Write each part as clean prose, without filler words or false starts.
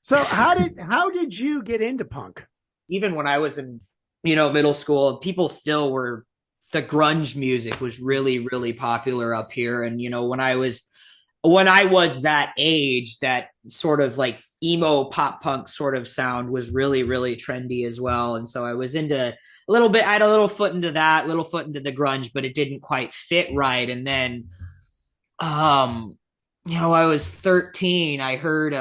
So how did you get into punk? Even when I was in, middle school, people still were, the grunge music was really, really popular up here. And, when I was that age, that sort of like emo pop punk sort of sound was really, really trendy as well. And so I was into a little bit, I had a little foot into that, little foot into the grunge, but it didn't quite fit right. And then, um, I was 13. I heard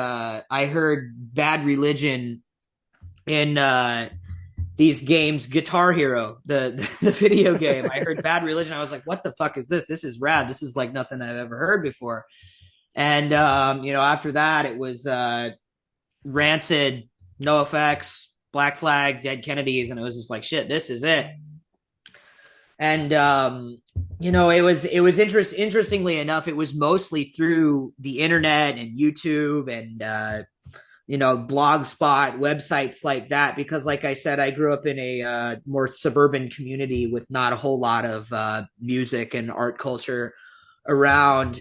Bad Religion in these games, Guitar Hero, the video game. I heard Bad Religion. I was like, what the fuck is this? This is rad. This is like nothing I've ever heard before. And after that it was Rancid, NoFX, Black Flag, Dead Kennedys, and it was just like shit, this is it. And interestingly enough, it was mostly through the internet and YouTube and blogspot websites like that, because like I said, I grew up in a more suburban community with not a whole lot of music and art culture around.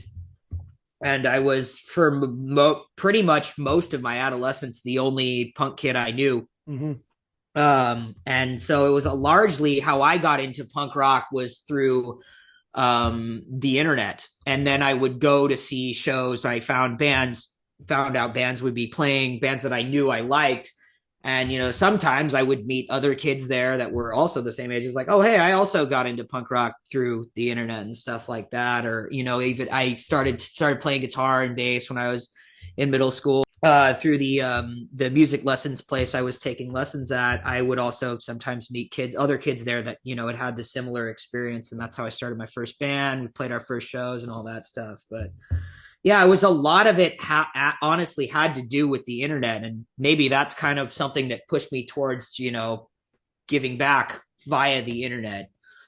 And I was for pretty much most of my adolescence the only punk kid I knew. Mm-hmm. And so it was largely how I got into punk rock was through the internet. And then I would go to see shows. I found out bands would be playing, bands that I knew I liked. And, sometimes I would meet other kids there that were also the same age. It's like, oh, hey, I also got into punk rock through the internet and stuff like that. Or, even I started playing guitar and bass when I was in middle school. Through the music lessons place I was taking lessons at, I would also sometimes meet other kids there that, had the similar experience. And that's how I started my first band. We played our first shows and all that stuff. But yeah, it was a lot of it honestly had to do with the internet. And maybe that's kind of something that pushed me towards, giving back via the internet.